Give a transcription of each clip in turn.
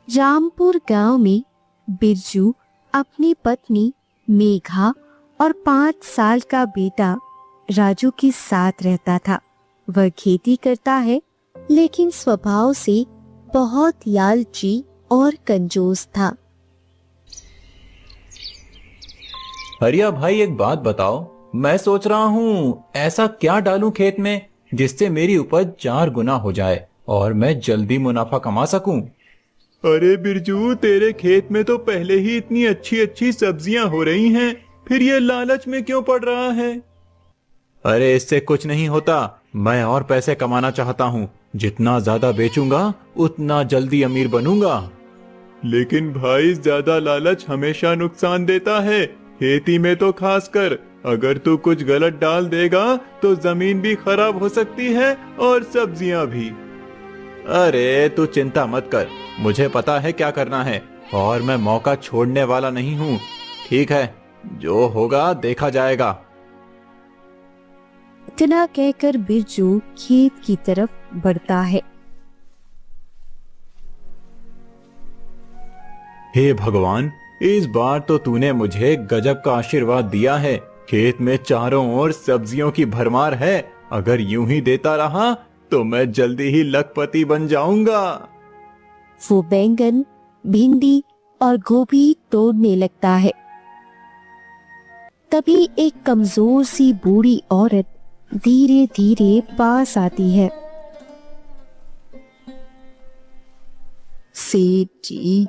रामपुर गांव में बिरजू अपनी पत्नी मेघा और 5 साल का बेटा राजू के साथ रहता था। वह खेती करता है, लेकिन स्वभाव से बहुत लालची और कंजूस था। हरिया भाई, एक बात बताओ, मैं सोच रहा हूँ ऐसा क्या डालूं खेत में जिससे मेरी उपज 4 गुना हो जाए और मैं जल्दी मुनाफा कमा सकूं। अरे बिरजू, तेरे खेत में तो पहले ही इतनी अच्छी अच्छी सब्जियां हो रही हैं, फिर ये लालच में क्यों पड़ रहा है? अरे इससे कुछ नहीं होता, मैं और पैसे कमाना चाहता हूँ। जितना ज्यादा बेचूंगा उतना जल्दी अमीर बनूंगा। लेकिन भाई, ज्यादा लालच हमेशा नुकसान देता है, खेती में तो खासकर। अगर तू कुछ गलत डाल देगा तो जमीन भी खराब हो सकती है और सब्जियां भी। अरे तू चिंता मत कर, मुझे पता है क्या करना है और मैं मौका छोड़ने वाला नहीं हूँ। ठीक है, जो होगा देखा जाएगा। इतना कहकर बिरजू खेत की तरफ बढ़ता है। हे भगवान, इस बार तो तूने मुझे गजब का आशीर्वाद दिया है। खेत में चारों ओर सब्जियों की भरमार है। अगर यूं ही देता रहा तो मैं जल्दी ही लखपति बन जाऊंगा। वो बैंगन, भिंडी और गोभी तोड़ने लगता है। तभी एक कमजोर सी बूढ़ी औरत धीरे धीरे पास आती है। सेठ जी,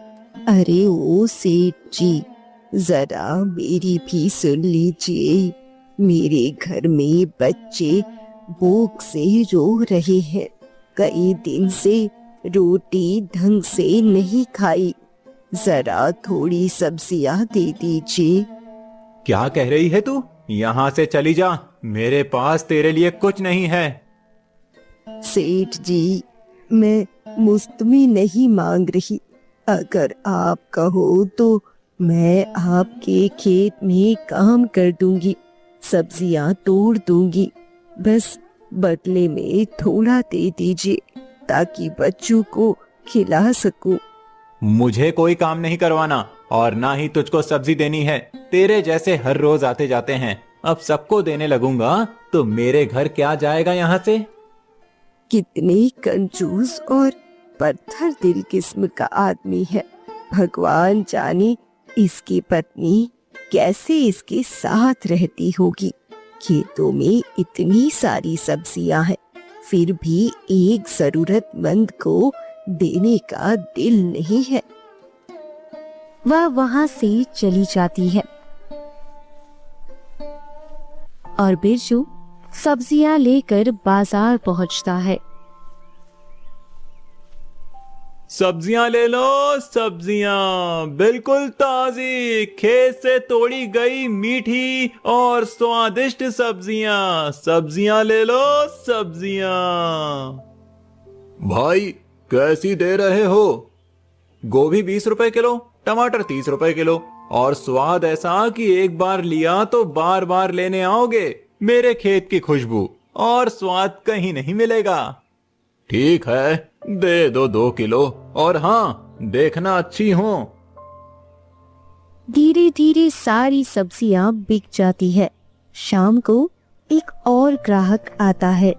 अरे ओ सेठ जी, जरा मेरी भी सुन लीजिए। मेरे घर में बच्चे भूख से रो रहे हैं। कई दिन से रोटी ढंग से नहीं खाई। जरा थोड़ी सब्जियां दे दीजिए। क्या कह रही है तू? यहाँ से चली जा, मेरे पास तेरे लिए कुछ नहीं है। सेठ जी, मैं मुफ्त में नहीं मांग रही। अगर आप कहो तो मैं आपके खेत में काम कर दूंगी, सब्जियां तोड़ दूंगी। बस बदले में थोड़ा दे दीजिए ताकि बच्चों को खिला सकूं। मुझे कोई काम नहीं करवाना और ना ही तुझको सब्जी देनी है। तेरे जैसे हर रोज आते जाते हैं, अब सबको देने लगूंगा तो मेरे घर क्या जाएगा यहाँ से। कितने कंजूस और पत्थर दिल किस्म का आदमी है। भगवान जाने इसकी पत्नी कैसे इसके साथ रहती होगी। खेतों में इतनी सारी सब्जियां हैं, फिर भी एक जरूरतमंद को देने का दिल नहीं है। वह वहां से चली जाती है और बिरजू सब्जियां लेकर बाजार पहुंचता है। सब्जियां ले लो, सब्जियां बिल्कुल ताजी, खेत से तोड़ी गई मीठी और स्वादिष्ट सब्जियां। सब्जियां ले लो, सब्जियां। भाई कैसी दे रहे हो? गोभी 20 रुपए किलो, टमाटर 30 रुपए किलो और स्वाद ऐसा कि एक बार लिया तो बार बार लेने आओगे। मेरे खेत की खुशबू और स्वाद कहीं नहीं मिलेगा। ठीक है, दे दो 2 किलो और हाँ, देखना अच्छी हो। धीरे धीरे सारी सब्जियां बिक जाती है। शाम को एक और ग्राहक आता है।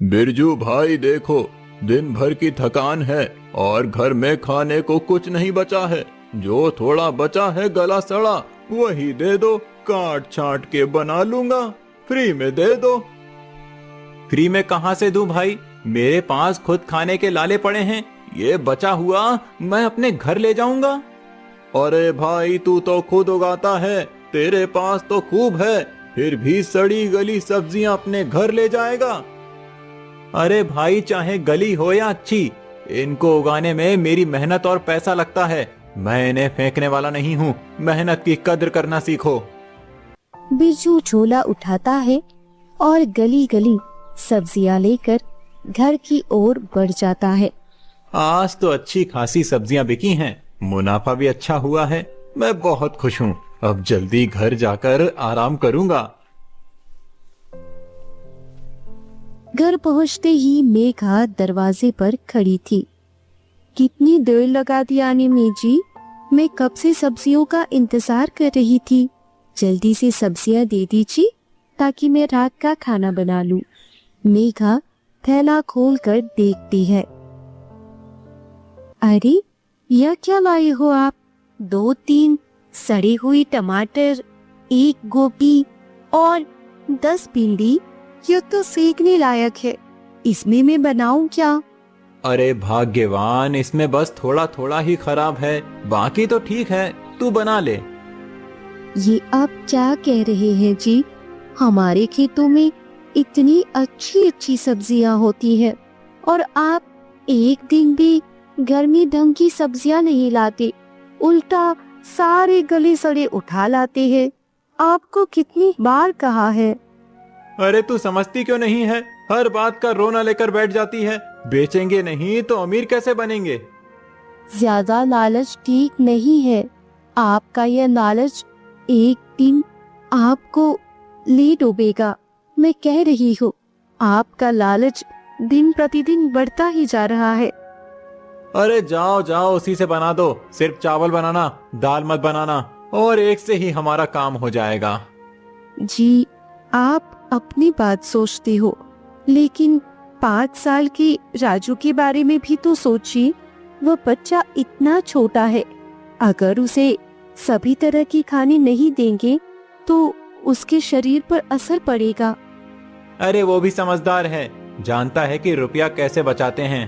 बिरजू भाई देखो, दिन भर की थकान है और घर में खाने को कुछ नहीं बचा है। जो थोड़ा बचा है गला सड़ा, वही दे दो, काट छांट के बना लूंगा। फ्री में दे दो। फ्री में कहां से दूं भाई? मेरे पास खुद खाने के लाले पड़े हैं। ये बचा हुआ मैं अपने घर ले जाऊंगा। अरे भाई, तू तो खुद उगाता है, तेरे पास तो खूब है, फिर भी सड़ी गली सब्जियां अपने घर ले जाएगा। अरे भाई, चाहे गली हो या अच्छी, इनको उगाने में मेरी मेहनत और पैसा लगता है। मैं इन्हें फेंकने वाला नहीं हूँ। मेहनत की कद्र करना सीखो। बिरजू झोला उठाता है और गली गली सब्जियां लेकर घर की ओर बढ़ जाता है। आज तो अच्छी खासी सब्जियां बिकी हैं, मुनाफा भी अच्छा हुआ है। मैं बहुत खुश हूँ। अब जल्दी घर जाकर आराम करूंगा। घर पहुंचते ही मेघा दरवाजे पर खड़ी थी। कितनी देर लगा दी आने में जी? मैं कब से सब्जियों का इंतजार कर रही थी। जल्दी से सब्जियां दे दीजिए ताकि मैं रात का खाना बना लूं। मेघा थैला खोलकर देखती है। अरे यह क्या लाए हो आप? 2-3 सड़ी हुई टमाटर, 1 गोभी और 10 भिंडी। यह तो सेकने लायक है। इसमें मैं बनाऊं क्या? अरे भाग्यवान, इसमें बस थोड़ा थोड़ा ही खराब है, बाकी तो ठीक है, तू बना ले। ये आप क्या कह रहे हैं जी? हमारे खेतों में इतनी अच्छी अच्छी सब्जियां होती है और आप एक दिन भी गर्मी ढंग की सब्जियां नहीं लाते, उल्टा सारे गले सड़े उठा लाते हैं। आपको कितनी बार कहा है? अरे तू समझती क्यों नहीं है? हर बात का रोना लेकर बैठ जाती है। बेचेंगे नहीं तो अमीर कैसे बनेंगे? ज्यादा लालच ठीक नहीं है। आपका यह लालच एक दिन आपको ले डूबेगा। मैं कह रही हूँ, आपका लालच दिन प्रतिदिन बढ़ता ही जा रहा है। अरे जाओ जाओ, उसी से बना दो। सिर्फ चावल बनाना, दाल मत बनाना, और एक से ही हमारा काम हो जाएगा। जी, आप अपनी बात सोचते हो, लेकिन 5 साल के राजू के बारे में भी तो सोचिए। वह बच्चा इतना छोटा है, अगर उसे सभी तरह की खाने नहीं देंगे तो उसके शरीर पर असर पड़ेगा। अरे वो भी समझदार है, जानता है कि रुपया कैसे बचाते हैं।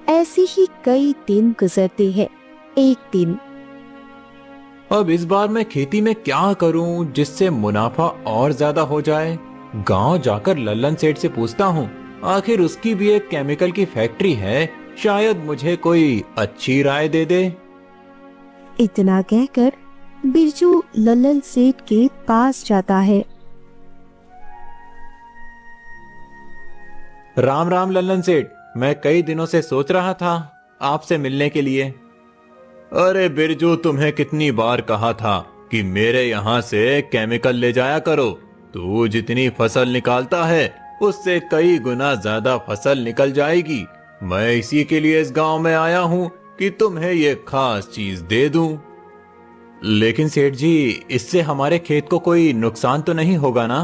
ऐसे ही कई दिन गुजरते हैं। एक दिन, अब इस बार मैं खेती में क्या करूं जिससे मुनाफा और ज्यादा हो जाए? गांव जाकर लल्लन सेठ से पूछता हूं, आखिर उसकी भी एक केमिकल की फैक्ट्री है, शायद मुझे कोई अच्छी राय दे दे। इतना कहकर बिरजू लल्लन सेठ के पास जाता है। राम राम लल्लन सेठ, मैं कई दिनों से सोच रहा था आपसे मिलने के लिए। अरे बिरजू, तुम्हें कितनी बार कहा था कि मेरे यहाँ से केमिकल ले जाया करो। तू जितनी फसल निकालता है उससे कई गुना ज्यादा फसल निकल जाएगी। मैं इसी के लिए इस गांव में आया हूँ कि तुम्हें ये खास चीज दे दूं। लेकिन सेठ जी, इससे हमारे खेत को कोई नुकसान तो नहीं होगा ना?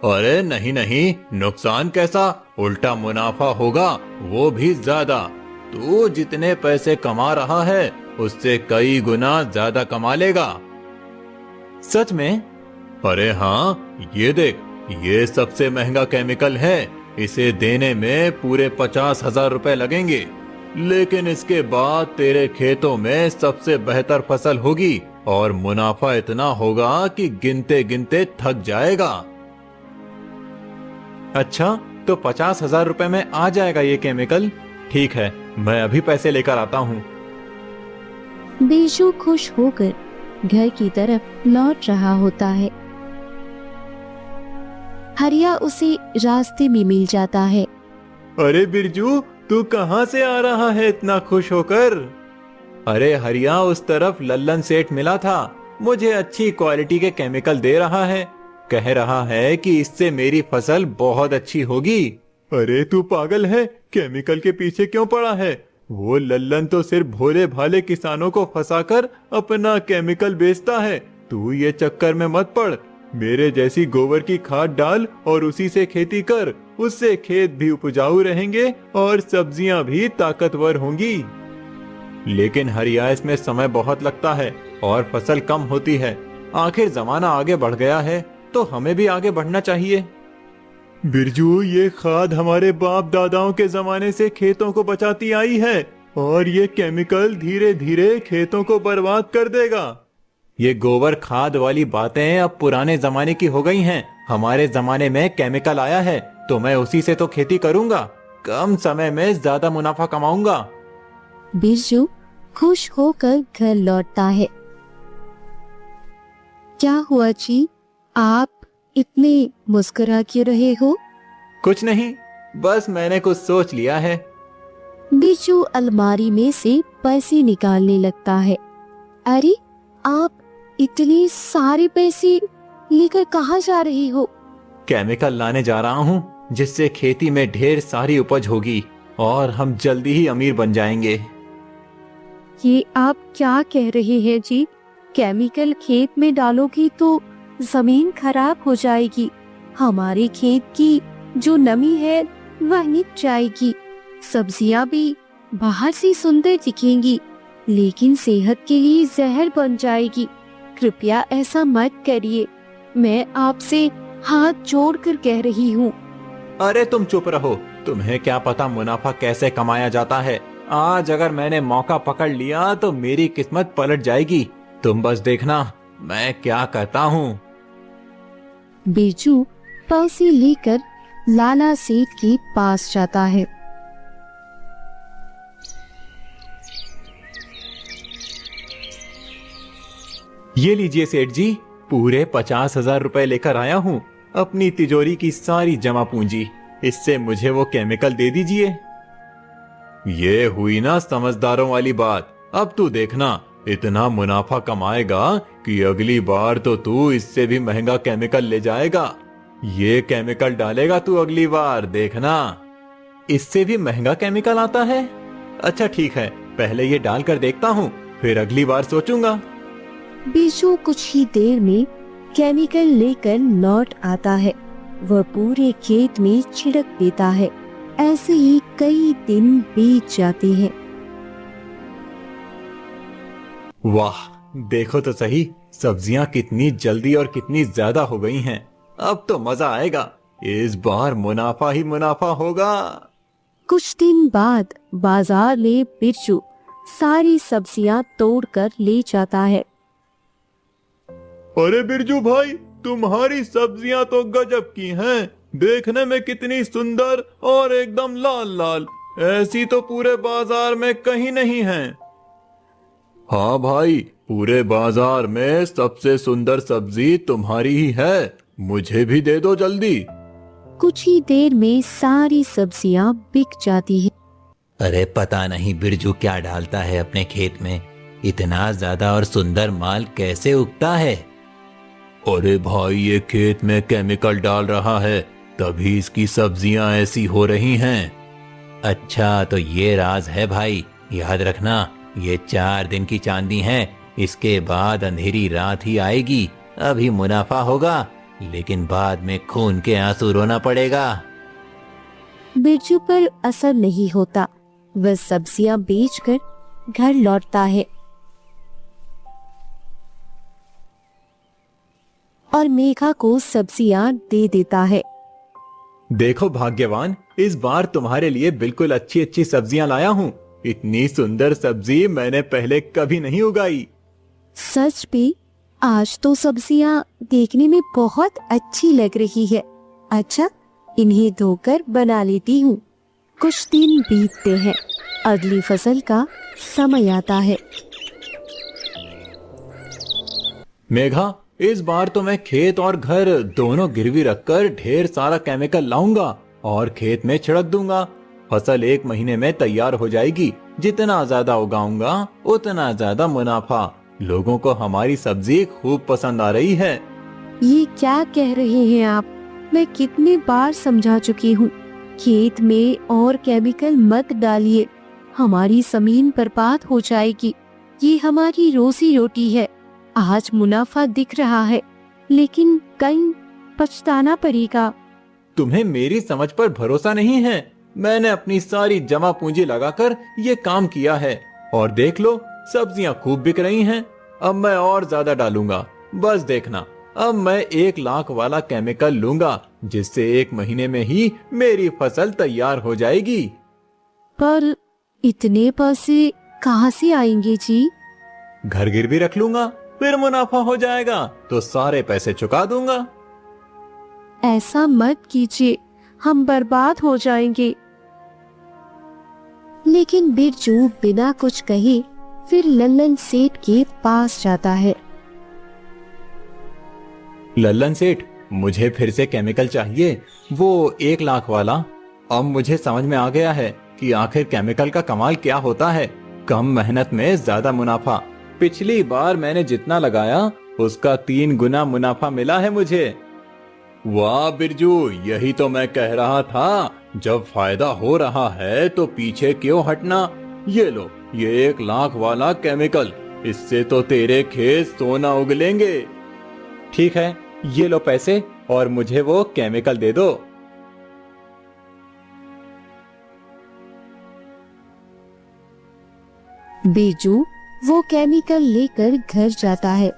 अरे नहीं नहीं, नुकसान कैसा, उल्टा मुनाफा होगा, वो भी ज्यादा। तू जितने पैसे कमा रहा है उससे कई गुना ज्यादा कमा लेगा। सच में? अरे हाँ, ये देख, ये सबसे महंगा केमिकल है। इसे देने में पूरे 50,000 रुपए लगेंगे, लेकिन इसके बाद तेरे खेतों में सबसे बेहतर फसल होगी और मुनाफा इतना होगा कि गिनते गिनते थक जाएगा। अच्छा, तो 50,000 रुपए में आ जाएगा ये केमिकल? ठीक है, मैं अभी पैसे लेकर आता हूँ। बिरजू खुश होकर घर की तरफ लौट रहा होता है। हरिया उसे रास्ते में मिल जाता है। अरे बिरजू, तू कहाँ से आ रहा है इतना खुश होकर? अरे हरिया, उस तरफ लल्लन सेठ मिला था, मुझे अच्छी क्वालिटी के केमिकल दे रहा है, कह रहा है कि इससे मेरी फसल बहुत अच्छी होगी। अरे तू पागल है, केमिकल के पीछे क्यों पड़ा है? वो लल्लन तो सिर्फ भोले भाले किसानों को फंसाकर अपना केमिकल बेचता है। तू ये चक्कर में मत पड़। मेरे जैसी गोबर की खाद डाल और उसी से खेती कर, उससे खेत भी उपजाऊ रहेंगे और सब्जियां भी ताकतवर होंगी। लेकिन हरिया, इसमें समय बहुत लगता है और फसल कम होती है। आखिर जमाना आगे बढ़ गया है तो हमें भी आगे बढ़ना चाहिए। बिरजू, ये खाद हमारे बाप दादाओं के जमाने से खेतों को बचाती आई है और ये केमिकल धीरे धीरे खेतों को बर्बाद कर देगा। ये गोबर खाद वाली बातें अब पुराने जमाने की हो गई हैं। हमारे जमाने में केमिकल आया है तो मैं उसी से तो खेती करूंगा, कम समय में ज्यादा मुनाफा कमाऊंगा। बिरजू खुश होकर घर लौटता है। क्या हुआ जी, आप इतने मुस्कुरा क्यों रहे हो? कुछ नहीं, बस मैंने कुछ सोच लिया है। बिरजू अलमारी में से पैसे निकालने लगता है। अरे, आप इतने सारे पैसे लेकर कहाँ जा रही हो? केमिकल लाने जा रहा हूँ जिससे खेती में ढेर सारी उपज होगी और हम जल्दी ही अमीर बन जाएंगे। ये आप क्या कह रहे हैं जी? केमिकल खेत में डालोगी तो जमीन खराब हो जाएगी, हमारे खेत की जो नमी है वह मिट जाएगी, सब्जियां भी बाहर से सुंदर दिखेंगी लेकिन सेहत के लिए जहर बन जाएगी। कृपया ऐसा मत करिए, मैं आपसे हाथ जोड़कर कह रही हूँ। अरे तुम चुप रहो, तुम्हें क्या पता मुनाफा कैसे कमाया जाता है। आज अगर मैंने मौका पकड़ लिया तो मेरी किस्मत पलट जाएगी। तुम बस देखना मैं क्या करता हूँ। बिरजू पलसी लेकर लाला सेठ के पास जाता है। ये लीजिए सेठ जी, पूरे 50,000 रुपए लेकर आया हूँ, अपनी तिजोरी की सारी जमा पूंजी। इससे मुझे वो केमिकल दे दीजिए। ये हुई ना समझदारों वाली बात। अब तू देखना, इतना मुनाफा कमाएगा कि अगली बार तो तू इससे भी महंगा केमिकल ले जाएगा। ये केमिकल डालेगा तू अगली बार, देखना। इससे भी महंगा केमिकल आता है? अच्छा ठीक है, पहले ये डालकर देखता हूँ, फिर अगली बार सोचूंगा। बिरजू कुछ ही देर में केमिकल लेकर लौट आता है। वह पूरे खेत में छिड़क देता है। ऐसे ही कई दिन बीत जाते हैं। वाह, देखो तो सही, सब्जियां कितनी जल्दी और कितनी ज्यादा हो गई हैं। अब तो मजा आएगा, इस बार मुनाफा ही मुनाफा होगा। कुछ दिन बाद बाजार में बिरजू सारी सब्जियां तोड़कर ले जाता है। अरे बिरजू भाई, तुम्हारी सब्जियां तो गजब की हैं। देखने में कितनी सुंदर और एकदम लाल लाल, ऐसी तो पूरे बाजार में कहीं नहीं है। हाँ भाई, पूरे बाजार में सबसे सुंदर सब्जी तुम्हारी ही है, मुझे भी दे दो जल्दी। कुछ ही देर में सारी सब्जियां बिक जाती हैं। अरे पता नहीं बिरजू क्या डालता है अपने खेत में, इतना ज्यादा और सुंदर माल कैसे उगता है। अरे भाई, ये खेत में केमिकल डाल रहा है, तभी इसकी सब्जियां ऐसी हो रही हैं। अच्छा तो ये राज है भाई, याद रखना, ये 4 दिन की चांदी है, इसके बाद अंधेरी रात ही आएगी। अभी मुनाफा होगा लेकिन बाद में खून के आंसू रोना पड़ेगा। बिरजू पर असर नहीं होता। वह सब्जियां बेचकर घर लौटता है और मेघा को सब्जियां दे देता है। देखो भाग्यवान, इस बार तुम्हारे लिए बिल्कुल अच्छी अच्छी सब्जियां लाया हूँ। इतनी सुंदर सब्जी मैंने पहले कभी नहीं उगाई। सच भी आज तो सब्जियां देखने में बहुत अच्छी लग रही है। अच्छा, इन्हें धोकर बना लेती हूँ। कुछ दिन बीतते हैं, अगली फसल का समय आता है। मेघा, इस बार तो मैं खेत और घर दोनों गिरवी रखकर ढेर सारा केमिकल लाऊंगा और खेत में छिड़क दूंगा। फसल 1 महीने में तैयार हो जाएगी। जितना ज्यादा उगाऊंगा उतना ज्यादा मुनाफा। लोगों को हमारी सब्जी खूब पसंद आ रही है। ये क्या कह रहे हैं आप? मैं कितने बार समझा चुकी हूँ, खेत में और केमिकल मत डालिए, हमारी जमीन बर्बाद हो जाएगी। ये हमारी रोजी रोटी है। आज मुनाफा दिख रहा है लेकिन कल पछताना पड़ेगा। तुम्हें मेरी समझ पर भरोसा नहीं है? मैंने अपनी सारी जमा पूंजी लगाकर ये काम किया है और देख लो, सब्जियां खूब बिक रही हैं। अब मैं और ज्यादा डालूंगा, बस देखना। अब मैं 1 लाख वाला केमिकल लूंगा जिससे 1 महीने में ही मेरी फसल तैयार हो जाएगी। पर इतने पैसे कहाँ से आएंगे जी? घर गिरवी रख लूंगा, फिर मुनाफा हो जाएगा तो सारे पैसे चुका दूंगा। ऐसा मत कीजिए, हम बर्बाद हो जाएंगे। लेकिन बिरजू बिना कुछ कहे फिर लल्लन सेठ के पास जाता है। लल्लन सेठ, मुझे फिर से केमिकल चाहिए, वो 1 लाख वाला। अब मुझे समझ में आ गया है कि आखिर केमिकल का कमाल क्या होता है। कम मेहनत में ज्यादा मुनाफा। पिछली बार मैंने जितना लगाया उसका 3 गुना मुनाफा मिला है मुझे। वाह बिरजू, यही तो मैं कह रहा था, जब फायदा हो रहा है तो पीछे क्यों हटना। ये लो, ये 1 लाख वाला केमिकल, इससे तो तेरे खेत सोना उगलेंगे। ठीक है, ये लो पैसे और मुझे वो केमिकल दे दो। बिरजू वो केमिकल लेकर घर जाता है।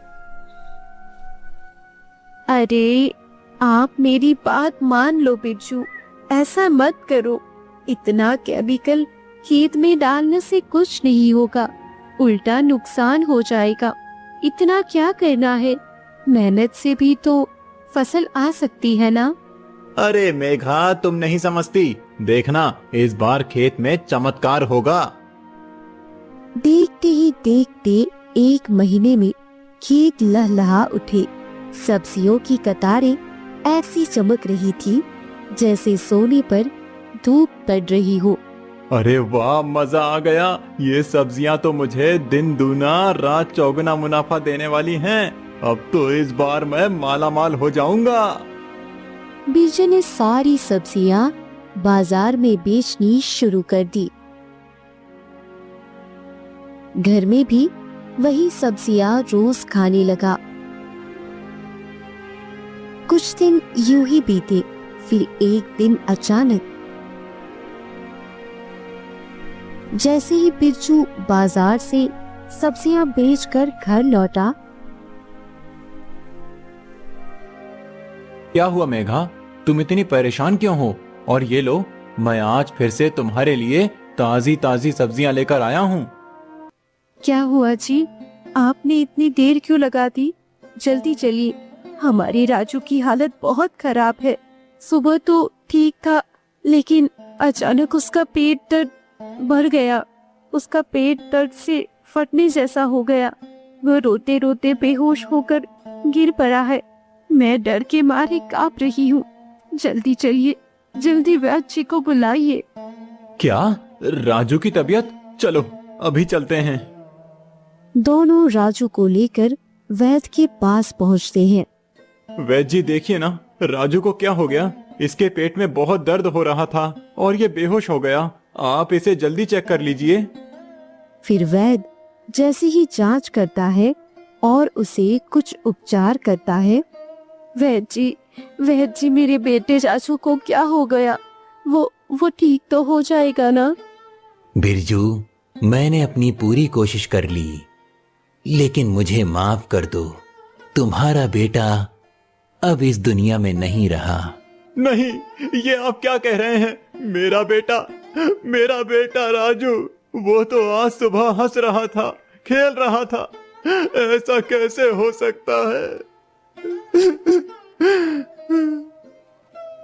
अरे आप मेरी बात मान लो बिरजू, ऐसा मत करो। इतना केमिकल खेत में डालने से कुछ नहीं होगा, उल्टा नुकसान हो जाएगा। इतना क्या करना है, मेहनत से भी तो फसल आ सकती है ना। अरे मेघा, तुम नहीं समझती। देखना, इस बार खेत में चमत्कार होगा। देखते ही देखते 1 महीने में खेत लहलहा उठे। सब्जियों की कतारें ऐसी चमक रही थी जैसे सोने पर धूप पड़ रही हो। अरे वाह, मजा आ गया। ये सब्जियां तो मुझे दिन दूना रात चौगुना मुनाफा देने वाली हैं। अब तो इस बार मैं माला माल हो जाऊंगा। बिरजू ने सारी सब्जियां बाजार में बेचनी शुरू कर दी। घर में भी वही सब्जियां रोज खाने लगा। कुछ दिन यूं ही बीते। फिर एक दिन अचानक जैसे ही बिरजू बाजार से सब्जियां बेचकर घर लौटा। क्या हुआ मेघा, तुम इतनी परेशान क्यों हो? और ये लो, मैं आज फिर से तुम्हारे लिए ताजी ताजी सब्जियां लेकर आया हूँ। क्या हुआ जी, आपने इतनी देर क्यों लगा दी? जल्दी चलिए, हमारे राजू की हालत बहुत खराब है। सुबह तो ठीक था, लेकिन अचानक उसका पेट दर्द बढ़ गया। उसका पेट दर्द से फटने जैसा हो गया। वह रोते रोते बेहोश होकर गिर पड़ा है। मैं डर के मारे कांप रही हूँ। जल्दी चलिए, जल्दी वैद्य जी को बुलाइए। क्या, राजू की तबीयत? चलो अभी चलते हैं। दोनों राजू को लेकर वैद्य के पास पहुँचते हैं। वैद्य जी, देखिए ना, राजू को क्या हो गया। इसके पेट में बहुत दर्द हो रहा था और ये बेहोश हो गया। आप इसे जल्दी चेक कर लीजिए। फिर वैद्य जैसे ही जांच करता है और उसे कुछ उपचार करता है। वैद्य जी, मेरे बेटे राजू को क्या हो गया? वो ठीक तो हो जाएगा ना? बिरजू, मैंने अपनी पूरी कोशिश कर ली, लेकिन मुझे माफ कर दो। तुम्हारा बेटा अब इस दुनिया में नहीं रहा। नहीं, ये आप क्या कह रहे हैं? मेरा बेटा राजू, वो तो आज सुबह हंस रहा था, खेल रहा था। ऐसा कैसे हो सकता है?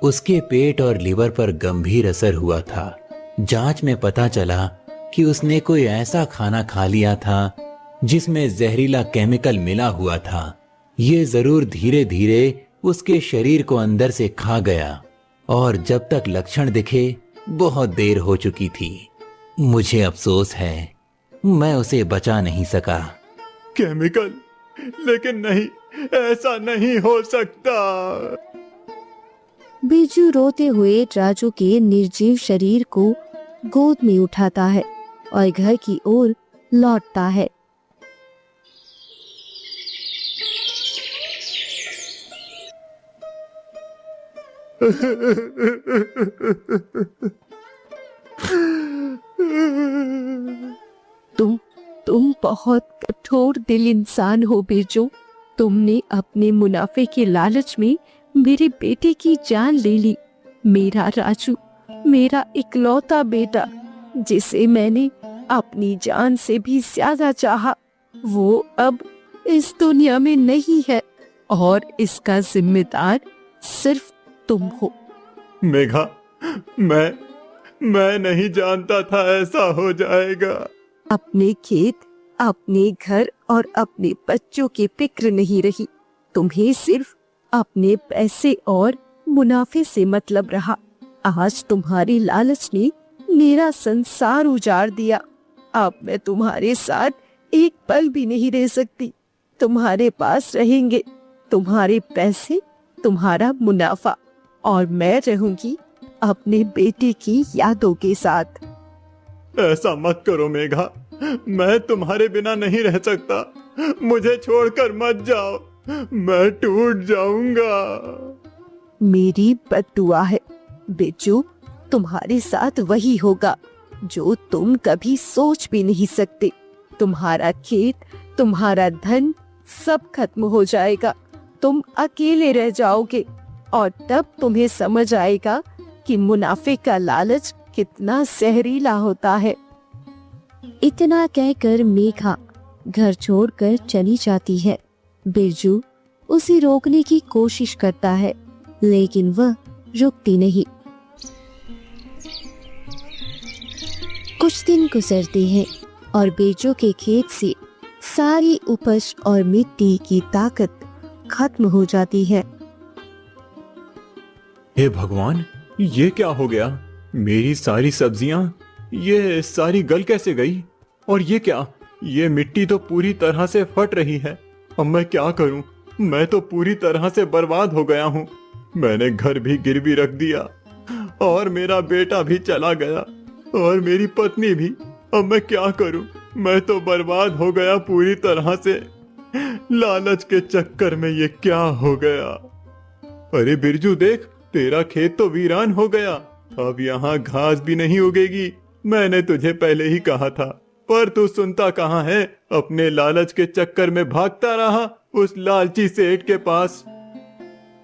उसके पेट और लिवर पर गंभीर असर हुआ था। जांच में पता चला कि उसने कोई ऐसा खाना खा लिया था जिसमें जहरीला केमिकल मिला हुआ था। ये जरूर धीरे धीरे उसके शरीर को अंदर से खा गया और जब तक लक्षण दिखे बहुत देर हो चुकी थी। मुझे अफसोस है, मैं उसे बचा नहीं सका। केमिकल? लेकिन नहीं, ऐसा नहीं हो सकता। बिरजू रोते हुए राजू के निर्जीव शरीर को गोद में उठाता है और घर की ओर लौटता है। तुम बहुत कठोर दिल इंसान हो बिरजू। तुमने अपने मुनाफे के लालच में मेरे बेटे की जान ले ली। मेरा राजू, मेरा इकलौता बेटा, जिसे मैंने अपनी जान से भी ज्यादा चाहा, वो अब इस दुनिया में नहीं है और इसका जिम्मेदार सिर्फ तुम हो। मेघा, मैं नहीं जानता था ऐसा हो जाएगा। अपने खेत, अपने घर और अपने बच्चों की फिक्र नहीं रही। तुम्हें सिर्फ अपने पैसे और मुनाफे से मतलब रहा। आज तुम्हारी लालच ने मेरा संसार उजाड़ दिया। अब मैं तुम्हारे साथ एक पल भी नहीं रह सकती। तुम्हारे पास रहेंगे, तुम्हारे पैसे, तुम्हारा मुनाफा, और मैं रहूंगी अपने बेटे की यादों के साथ। ऐसा मत करो मेघा, मैं तुम्हारे बिना नहीं रह सकता। मुझे छोड़कर मत जाओ, मैं टूट जाऊंगा। मेरी बद्दुआ है बिरजू, तुम्हारे साथ वही होगा जो तुम कभी सोच भी नहीं सकते। तुम्हारा खेत, तुम्हारा धन सब खत्म हो जाएगा, तुम अकेले रह जाओगे, और तब तुम्हें समझ आएगा कि मुनाफे का लालच कितना जहरीला होता है। इतना कहकर मेघा घर छोड़कर चली जाती है। बिरजू उसे रोकने की कोशिश करता है, लेकिन वह रुकती नहीं। कुछ दिन गुजरते हैं और बिरजू के खेत से सारी उपज और मिट्टी की ताकत खत्म हो जाती है। हे भगवान, ये क्या हो गया? मेरी सारी सब्जियां ये सारी गल कैसे गई? और ये क्या? ये मिट्टी तो पूरी तरह से फट रही है। अब मैं क्या करूं? मैं तो पूरी तरह से बर्बाद हो गया हूं। मैंने घर भी गिरवी रख दिया और मेरा बेटा भी चला गया और मेरी पत्नी भी। अब मैं क्या करूं? मैं तो बर्बाद हो गया पूरी तरह से। लालच के चक्कर में ये क्या हो गया? अरे बिरजू देख, तेरा खेत तो वीरान हो गया। अब यहाँ घास भी नहीं उगेगी। मैंने तुझे पहले ही कहा था, पर तू सुनता कहाँ है? अपने लालच के चक्कर में भागता रहा उस लालची सेठ के पास।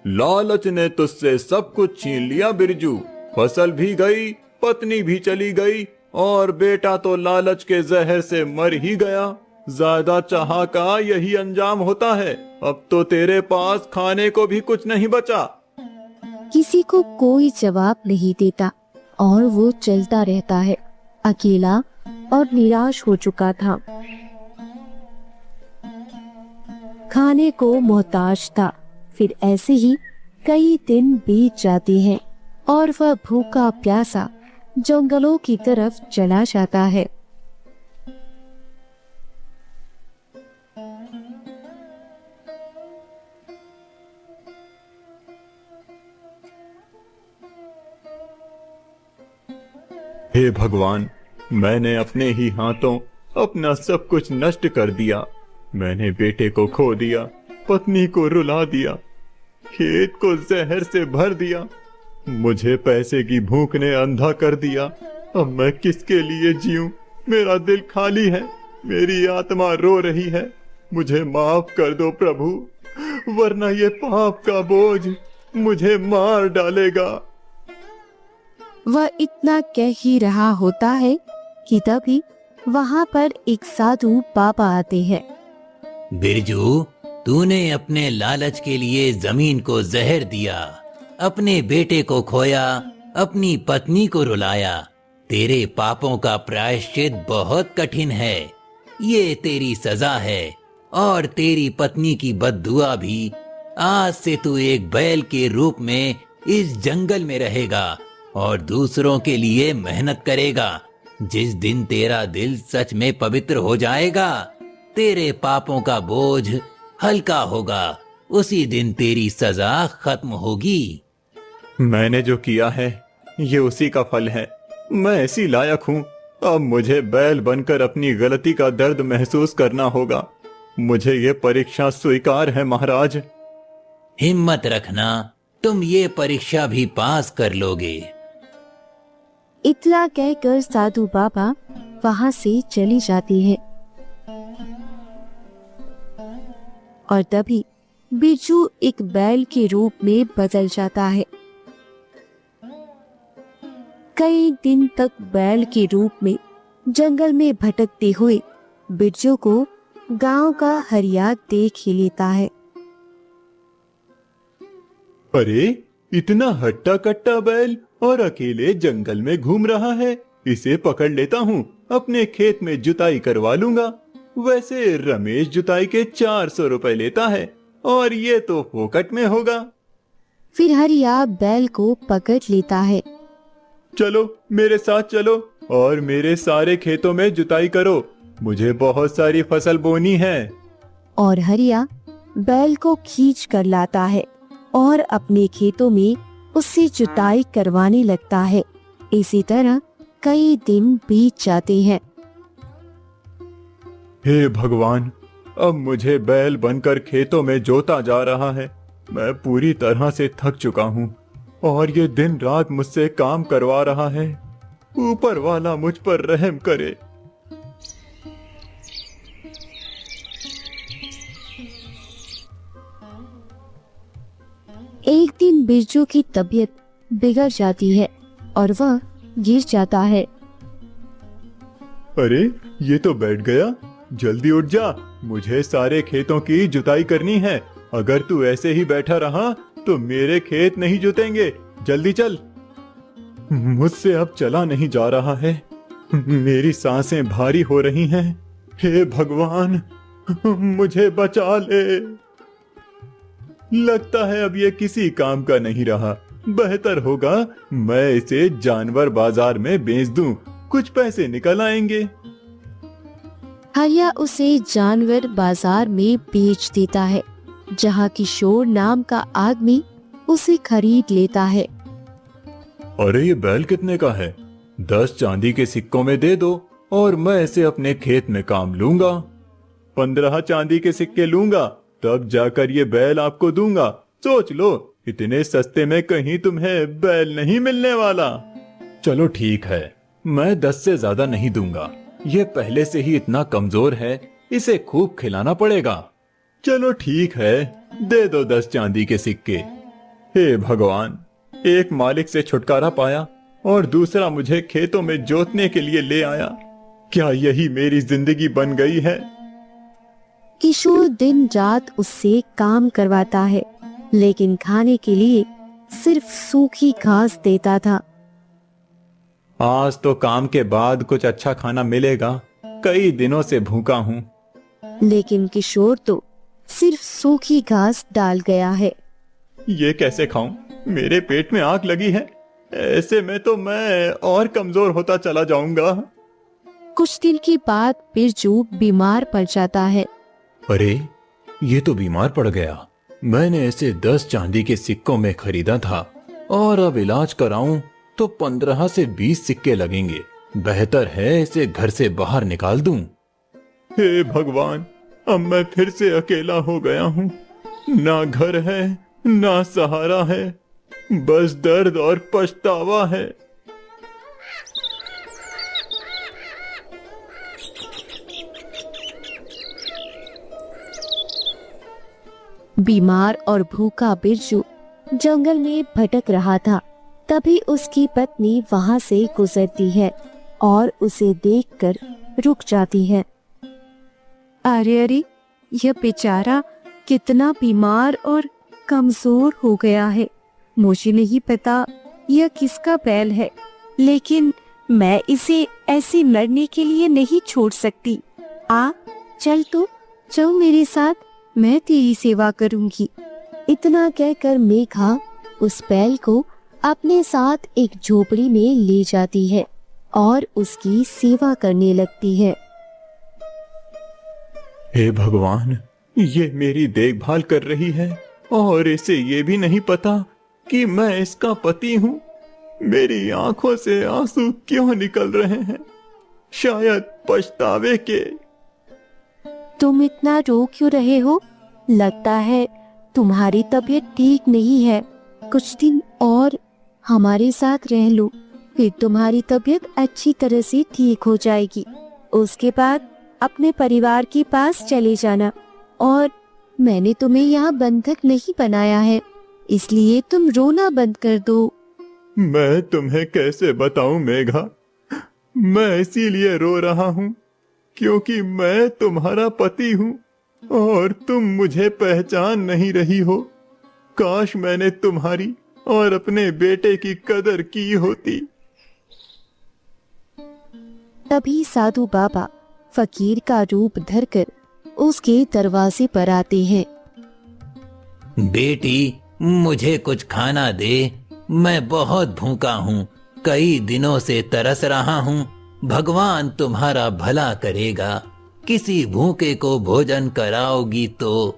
लालच ने तुझसे सब कुछ छीन लिया बिरजू। फसल भी गई, पत्नी भी चली गई, और बेटा तो लालच के जहर से मर ही गया। ज्यादा चाह का यही अंजाम होता है। अब तो तेरे पास खाने को भी कुछ नहीं बचा। किसी को कोई जवाब नहीं देता और वो चलता रहता है, अकेला और निराश हो चुका था। खाने को मोहताज था। फिर ऐसे ही कई दिन बीत जाते हैं और वह भूखा प्यासा जंगलों की तरफ चला जाता है। हे भगवान, मैंने अपने ही हाथों अपना सब कुछ नष्ट कर दिया। मैंने बेटे को खो दिया, पत्नी को रुला दिया, खेत को जहर से भर दिया, मुझे पैसे की भूख ने अंधा कर दिया। अब मैं किसके लिए जीऊं? मेरा दिल खाली है, मेरी आत्मा रो रही है। मुझे माफ कर दो प्रभु, वरना ये पाप का बोझ मुझे मार डालेगा। वह इतना कह ही रहा होता है कि तभी वहाँ पर एक साधु बाबा आते हैं। बिरजू, तूने अपने लालच के लिए जमीन को जहर दिया, अपने बेटे को खोया, अपनी पत्नी को रुलाया। तेरे पापों का प्रायश्चित बहुत कठिन है। ये तेरी सजा है, और तेरी पत्नी की बद्दुआ भी। आज से तू एक बैल के रूप में इस जंगल में रहेगा और दूसरों के लिए मेहनत करेगा। जिस दिन तेरा दिल सच में पवित्र हो जाएगा, तेरे पापों का बोझ हल्का होगा। उसी दिन तेरी सजा खत्म होगी। मैंने जो किया है ये उसी का फल है। मैं ऐसी लायक हूँ। अब मुझे बैल बनकर अपनी गलती का दर्द महसूस करना होगा। मुझे ये परीक्षा स्वीकार है महाराज। हिम्मत रखना, तुम ये परीक्षा भी पास कर लोगे। इतना कहकर साधु बाबा वहाँ से चली जाती है और तभी बिरजू एक बैल के रूप में बदल जाता है। कई दिन तक बैल के रूप में जंगल में भटकते हुए बिरजू को गांव का हरिया देख ही लेता है। अरे, इतना हट्टा कट्टा बैल और अकेले जंगल में घूम रहा है। इसे पकड़ लेता हूँ, अपने खेत में जुताई करवा लूंगा। वैसे रमेश जुताई के 400 रुपए लेता है और ये तो फोकट में होगा। फिर हरिया बैल को पकड़ लेता है। चलो मेरे साथ चलो और मेरे सारे खेतों में जुताई करो। मुझे बहुत सारी फसल बोनी है। और हरिया बैल को खींच कर लाता है और अपने खेतों में उससे जुताई करवाने लगता है। इसी तरह कई दिन बीत जाते हैं। हे भगवान, अब मुझे बैल बनकर खेतों में जोता जा रहा है। मैं पूरी तरह से थक चुका हूँ और ये दिन रात मुझसे काम करवा रहा है। ऊपर वाला मुझ पर रहम करे। एक दिन बिरजू की तबीयत बिगड़ जाती है और वह गिर जाता है। अरे, ये तो बैठ गया। जल्दी उठ जा, मुझे सारे खेतों की जुताई करनी है। अगर तू ऐसे ही बैठा रहा तो मेरे खेत नहीं जुतेंगे। जल्दी चल। मुझसे अब चला नहीं जा रहा है। मेरी सांसें भारी हो रही हैं। हे भगवान, मुझे बचा ले। लगता है अब ये किसी काम का नहीं रहा। बेहतर होगा मैं इसे जानवर बाजार में बेच दूं, कुछ पैसे निकल आएंगे। हरिया उसे जानवर बाजार में बेच देता है, जहाँ किशोर नाम का आदमी उसे खरीद लेता है। अरे, ये बैल कितने का है? 10 चांदी के सिक्कों में दे दो और मैं इसे अपने खेत में काम लूंगा। 15 चांदी के सिक्के लूंगा, तब जाकर ये बैल आपको दूंगा। सोच लो, इतने सस्ते में कहीं तुम्हें बैल नहीं मिलने वाला। चलो ठीक है, मैं 10 से ज्यादा नहीं दूंगा। ये पहले से ही इतना कमजोर है, इसे खूब खिलाना पड़ेगा। चलो ठीक है, दे दो 10 चांदी के सिक्के। हे भगवान, एक मालिक से छुटकारा पाया और दूसरा मुझे खेतों में जोतने के लिए ले आया। क्या यही मेरी जिंदगी बन गई है? किशोर दिन रात उससे काम करवाता है, लेकिन खाने के लिए सिर्फ सूखी घास देता था। आज तो काम के बाद कुछ अच्छा खाना मिलेगा। कई दिनों से भूखा हूँ। लेकिन किशोर तो सिर्फ सूखी घास डाल गया है। ये कैसे खाऊं? मेरे पेट में आग लगी है। ऐसे में तो मैं और कमजोर होता चला जाऊंगा। कुछ दिन के बाद बिरजू बीमार पड़ जाता है। अरे, ये तो बीमार पड़ गया। मैंने इसे 10 चांदी के सिक्कों में खरीदा था और अब इलाज कराऊं तो 15 से 20 सिक्के लगेंगे। बेहतर है इसे घर से बाहर निकाल दूं। हे भगवान, अब मैं फिर से अकेला हो गया हूँ। ना घर है, ना सहारा है, बस दर्द और पछतावा है। बीमार और भूखा बिरजू जंगल में भटक रहा था। तभी उसकी पत्नी वहां से गुजरती है और उसे देखकर रुक जाती है। अरे अरे, यह बेचारा कितना बीमार और कमजोर हो गया है। मुझे नहीं पता यह किसका बैल है, लेकिन मैं इसे ऐसे मरने के लिए नहीं छोड़ सकती। चल तो, चल मेरे साथ, मैं तेरी सेवा करूंगी। इतना कहकर मेघा उस बैल को अपने साथ एक झोपड़ी में ले जाती है और उसकी सेवा करने लगती है। हे भगवान, ये मेरी देखभाल कर रही है और इसे ये भी नहीं पता कि मैं इसका पति हूँ। मेरी आंखों से आंसू क्यों निकल रहे हैं? शायद पछतावे के। तुम इतना रो क्यों रहे हो? लगता है तुम्हारी तबीयत ठीक नहीं है। कुछ दिन और हमारे साथ रह लो, फिर तुम्हारी तबीयत अच्छी तरह से ठीक हो जाएगी। उसके बाद अपने परिवार के पास चले जाना। और मैंने तुम्हें यहाँ बंधक नहीं बनाया है, इसलिए तुम रोना बंद कर दो। मैं तुम्हें कैसे बताऊं मेघा? मैं इसीलिए रो रहा हूँ क्योंकि मैं तुम्हारा पति हूँ और तुम मुझे पहचान नहीं रही हो। काश मैंने तुम्हारी और अपने बेटे की कदर की होती। तभी साधु बाबा फकीर का रूप धरकर उसके दरवाजे पर आते हैं। बेटी, मुझे कुछ खाना दे, मैं बहुत भूखा हूँ। कई दिनों से तरस रहा हूँ। भगवान तुम्हारा भला करेगा। किसी भूखे को भोजन कराओगी तो।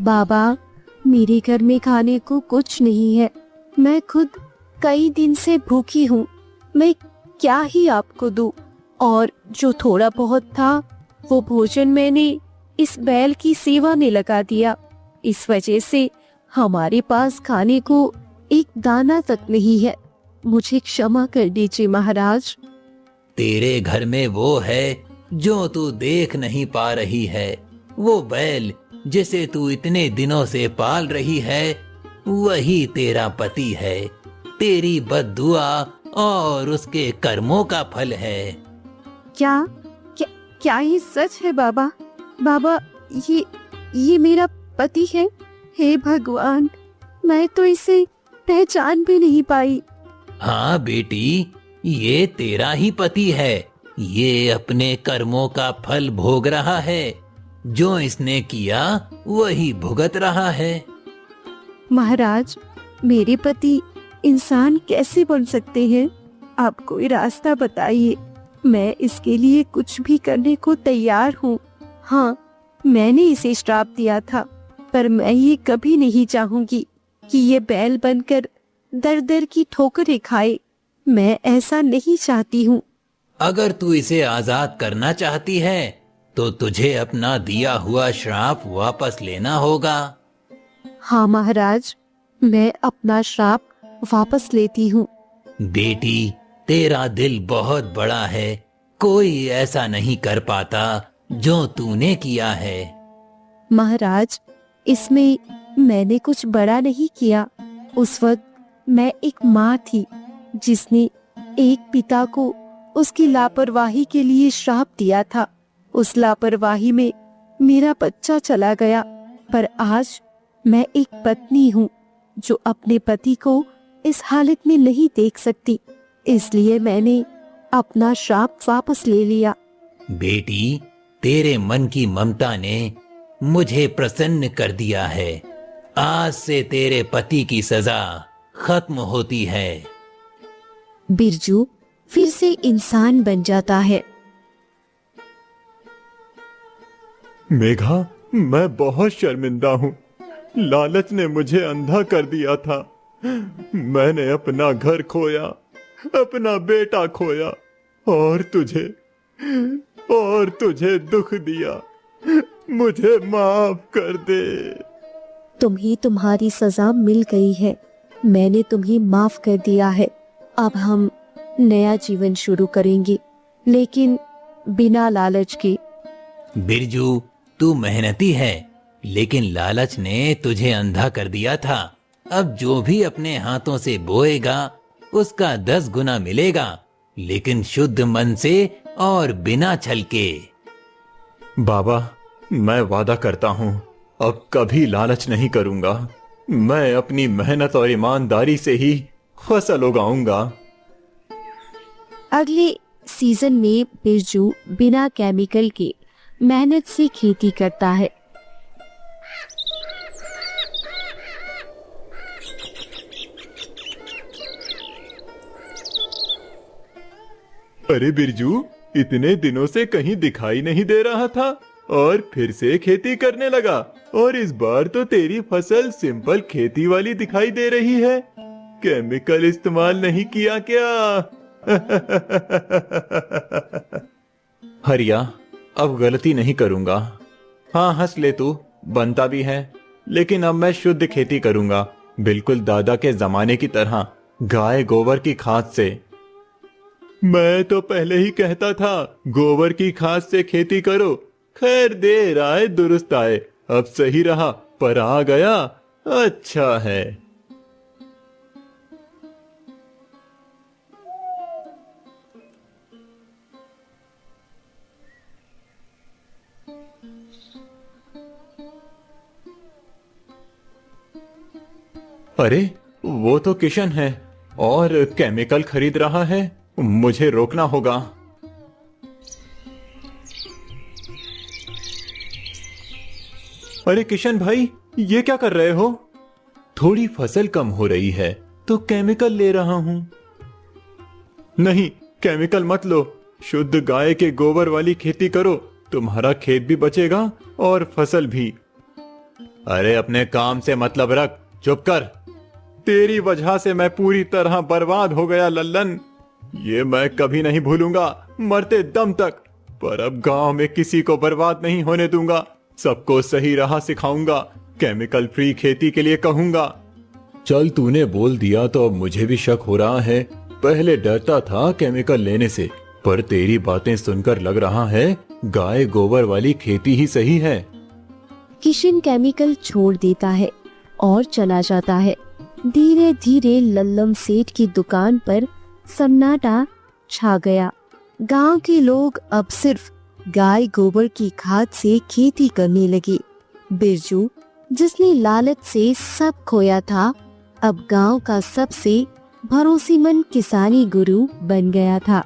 बाबा, मेरे घर में खाने को कुछ नहीं है। मैं खुद कई दिन से भूखी हूँ। मैं क्या ही आपको दूँ? और जो थोड़ा बहुत था वो भोजन मैंने इस बैल की सेवा में लगा दिया। इस वजह से हमारे पास खाने को एक दाना तक नहीं है। मुझे क्षमा कर दीजिए महाराज। तेरे घर में वो है जो तू देख नहीं पा रही है। वो बैल जिसे तू इतने दिनों से पाल रही है, वही तेरा पति है। तेरी बद्दुआ और उसके कर्मों का फल है। क्या क्या क्या ये सच है बाबा? बाबा, ये मेरा पति है? हे भगवान, मैं तो इसे पहचान भी नहीं पाई। हाँ बेटी, ये तेरा ही पति है। ये अपने कर्मों का फल भोग रहा है। जो इसने किया वही भुगत रहा है। महाराज, मेरे पति इंसान कैसे बन सकते हैं? आप कोई रास्ता बताइए। मैं इसके लिए कुछ भी करने को तैयार हूँ। हाँ, मैंने इसे श्राप दिया था, पर मैं ये कभी नहीं चाहूंगी कि ये बैल बनकर दर दर की ठोकरें खाए। मैं ऐसा नहीं चाहती हूँ। अगर तू इसे आजाद करना चाहती है तो तुझे अपना दिया हुआ श्राप वापस लेना होगा। हाँ महाराज, मैं अपना श्राप वापस लेती हूँ। बेटी, तेरा दिल बहुत बड़ा है। कोई ऐसा नहीं कर पाता जो तूने किया है। महाराज, इसमें मैंने कुछ बड़ा नहीं किया। उस वक्त मैं एक माँ थी जिसने एक पिता को उसकी लापरवाही के लिए श्राप दिया था। उस लापरवाही में मेरा बच्चा चला गया। पर आज मैं एक पत्नी हूँ जो अपने पति को इस हालत में नहीं देख सकती। इसलिए मैंने अपना श्राप वापस ले लिया। बेटी, तेरे मन की ममता ने मुझे प्रसन्न कर दिया है। आज से तेरे पति की सजा खत्म होती है। बिरजू फिर से इंसान बन जाता है। मेघा, मैं बहुत शर्मिंदा हूँ। लालच ने मुझे अंधा कर दिया था। मैंने अपना घर खोया, अपना बेटा खोया और तुझे दुख दिया। मुझे माफ कर दे। तुम्हें तुम्हारी सजा मिल गई है। मैंने तुम्हें माफ कर दिया है। अब हम नया जीवन शुरू करेंगे, लेकिन बिना लालच के। बिरजू, तू मेहनती है, लेकिन लालच ने तुझे अंधा कर दिया था। अब जो भी अपने हाथों से बोएगा उसका 10 गुना मिलेगा, लेकिन शुद्ध मन से और बिना छल के। बाबा, मैं वादा करता हूँ अब कभी लालच नहीं करूंगा। मैं अपनी मेहनत और ईमानदारी से ही फसल उगाऊंगा। अगले सीजन में बिरजू बिना केमिकल के मेहनत से खेती करता है। अरे बिरजू, इतने दिनों से कहीं दिखाई नहीं दे रहा था और फिर से खेती करने लगा। और इस बार तो तेरी फसल सिंपल खेती वाली दिखाई दे रही है। केमिकल इस्तेमाल नहीं किया क्या? हरिया, अब गलती नहीं करूंगा। हाँ, हंस ले तू, बनता भी है। लेकिन अब मैं शुद्ध खेती करूंगा, बिल्कुल दादा के जमाने की तरह, गाय गोबर की खाद से। मैं तो पहले ही कहता था गोबर की खाद से खेती करो। खैर, देर आए दुरुस्त आए। अब सही रहा, पर आ गया, अच्छा है। अरे, वो तो किशन है और केमिकल खरीद रहा है। मुझे रोकना होगा। अरे किशन भाई, ये क्या कर रहे हो? थोड़ी फसल कम हो रही है तो केमिकल ले रहा हूं। नहीं, केमिकल मत लो। शुद्ध गाय के गोबर वाली खेती करो, तुम्हारा खेत भी बचेगा और फसल भी। अरे अपने काम से मतलब रख, चुप कर। तेरी वजह से मैं पूरी तरह बर्बाद हो गया लल्लन। ये मैं कभी नहीं भूलूंगा, मरते दम तक। पर अब गांव में किसी को बर्बाद नहीं होने दूंगा, सबको सही राह सिखाऊंगा, केमिकल फ्री खेती के लिए कहूंगा। चल तूने बोल दिया तो अब मुझे भी शक हो रहा है। पहले डरता था केमिकल लेने से, पर तेरी बातें सुनकर लग रहा है गाय गोबर वाली खेती ही सही है। किशन केमिकल छोड़ देता है और चला जाता है। धीरे धीरे लल्लम सेठ की दुकान पर सन्नाटा छा गया। गांव के लोग अब सिर्फ गाय गोबर की खाद से खेती करने लगे। बिरजू, जिसने लालच से सब खोया था, अब गांव का सबसे भरोसेमंद किसानी गुरु बन गया था।